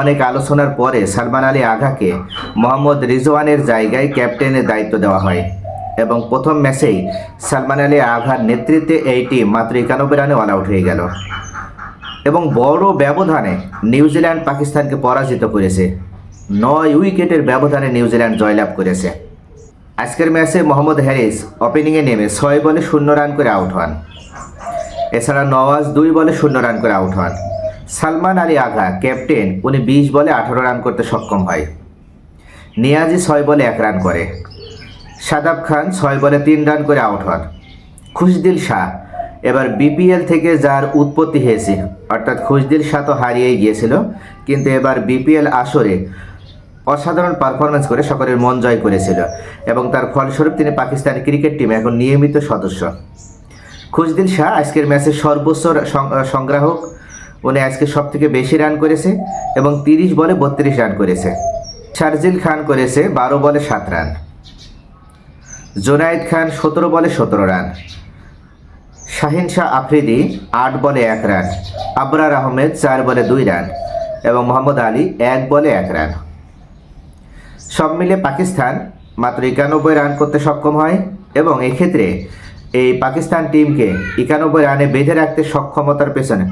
অনেক আলোচনার পরে সালমান আলী আঘাকে মোহাম্মদ রিজওয়ানের জায়গায় ক্যাপ্টেনের দায়িত্ব দেওয়া হয় এবং প্রথম ম্যাচেই সালমান আলী আঘার নেতৃত্বে এই টিম মাত্র 91 রানে অল আউট হয়ে গেল এবং বড় ব্যবধানে নিউজিল্যান্ড পাকিস্তানকে পরাজিত করেছে। 9 উইকেটের ব্যবধানে নিউজিল্যান্ড জয়লাভ করেছে। আজকের ম্যাচে মোহাম্মদ হ্যারিস ওপেনিংয়ে নেমে 6 বলে 0 রান করে আউট হন। এছাড়া নওয়াজ 2 বলে 0 রান করে আউট হন। সালমান আলী আঘা ক্যাপ্টেন, উনি 20 বলে 18 রান করতে সক্ষম হয়। নিয়াজি 6 বলে 1 রান করে। শাদাব খান 6 বলে 3 রান করে আউট হন। খুশদিল শাহ এবার বিপিএল থেকে যার উৎপত্তি হয়েছে, অর্থাৎ খুশদিল শাহ তো হারিয়েই গিয়েছিল, কিন্তু এবার বিপিএল আসরে অসাধারণ পারফরমেন্স করে সকলের মন জয় করেছিল এবং তার ফলস্বরূপ তিনি পাকিস্তান ক্রিকেট টিমে এখন নিয়মিত সদস্য। খুশদিল শাহ আজকের ম্যাচের সর্বোচ্চ সংগ্রাহক। উনি আজকে সব থেকে বেশি রান করেছে এবং 30 বলে 32 রান করেছে। শারজিল খান করেছে 12 বলে 7 রান। জুনায়েদ খান 17 বলে 17 রান। শাহিন শাহ আফ্রিদি 8 বলে 1 রান। আবরার আহমেদ 4 বলে 2 রান এবং মোহাম্মদ আলী 1 বলে 1 রান। সব মিলে পাকিস্তান মাত্র 91 রান করতে সক্ষম হয় এবং এক্ষেত্রে এই পাকিস্তান টিমকে 91 রানে বেঁধে রাখতে সক্ষমতার পেছনে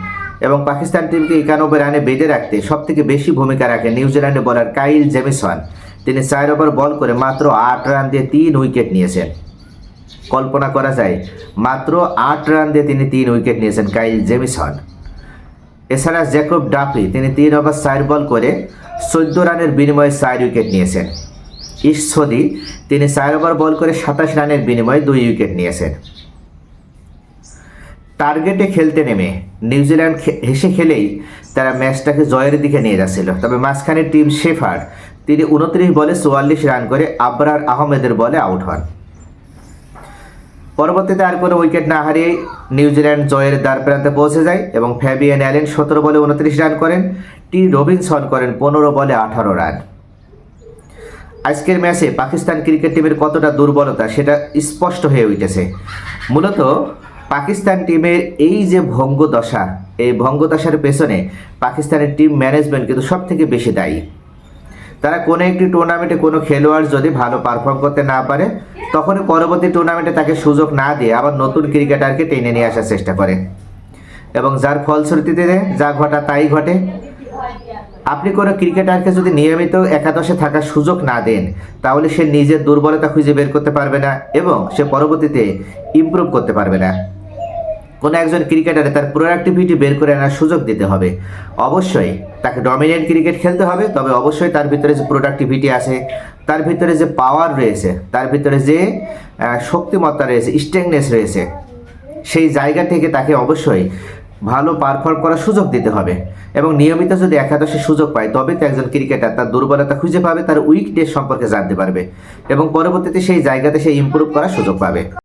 এবং পাকিস্তান টিমকে 91 রানে বেঁধে রাখতে সবথেকে বেশি ভূমিকা রাখে নিউজিল্যান্ডের বোলার কাইল জেমিসন। তিনি 4 ওভার বল করে মাত্র 8 রান দিয়ে 3 উইকেট নিয়েছেন। কল্পনা করা যায়, মাত্র 8 রান দিয়ে তিনি 3 উইকেট নিয়েছেন কাইল জেমিসন। এছাড়া জ্যাকব ডাফি তিনি 3 ওভার 4 বল করে 14 রানের বিনিময়ে 4 উইকেট নিয়েছেন। ইশসদি তিনি 4 ওভার বল করে 27 রানের বিনিময়ে 2 উইকেট নিয়েছেন। টার্গেটে খেলতে নেমে নিউজিল্যান্ড হেসে খেলেই তারা ম্যাচটাকে জয়ের দিকে নিয়ে যাচ্ছিল, তবে মাঝখানে টিম শেফার্ড তিনি 29 বলে 44 রান করে আবরার আহমেদের বলে আউট হন। পরবর্তীতে আর কোনো উইকেট না হারিয়ে নিউজিল্যান্ড জয়ের দ্বার প্রান্তে পৌঁছে যায় এবং ফ্যাবিয়ান অ্যালেন 17 বলে 29 রান করেন। টি রবিনসন করেন 15 বলে 18 রান। আজকের ম্যাচে পাকিস্তান ক্রিকেট টিমের কতটা দুর্বলতা সেটা স্পষ্ট হয়ে উঠেছে। মূলত পাকিস্তান টিমের এই যে ভঙ্গদশা, এই ভঙ্গদশার পেছনে পাকিস্তানের টিম ম্যানেজমেন্ট কিন্তু সব থেকে বেশি দায়ী। তারা কোনো একটি টুর্নামেন্টে কোনো খেলোয়াড় যদি ভালো পারফর্ম করতে না পারে, তখনই পরবর্তী টুর্নামেন্টে তাকে সুযোগ না দিয়ে আবার নতুন ক্রিকেটারকে টেনে নিয়ে আসার চেষ্টা করে এবং যার ফলশ্রুতিতে যা ঘটা তাই ঘটে। আপনি কোনো ক্রিকেটারকে যদি নিয়মিত একাদশে থাকার সুযোগ না দেন, তাহলে সে নিজের দুর্বলতা খুঁজে বের করতে পারবে না এবং সে পরবর্তীতে ইমপ্রুভ করতে পারবে না। কোনো একজন ক্রিকেটারে তার প্রোডাক্টিভিটি বের করে আনার সুযোগ দিতে হবে। অবশ্যই তাকে ডমিনেন্ট ক্রিকেট খেলতে হবে, তবে অবশ্যই তার ভিতরে যে প্রোডাক্টিভিটি আছে, তার ভিতরে যে পাওয়ার রয়েছে, তার ভিতরে যে শক্তিমত্তা রয়েছে, স্ট্রেংনেস রয়েছে, সেই জায়গা থেকে তাকে অবশ্যই ভালো পারফর্ম করার সুযোগ দিতে হবে এবং নিয়মিত যদি একাদশে সুযোগ পায়, তবে তো একজন ক্রিকেটার তার দুর্বলতা খুঁজে পাবে, তার উইকনেস সম্পর্কে জানতে পারবে এবং পরবর্তীতে সেই জায়গাতে সে ইমপ্রুভ করার সুযোগ পাবে।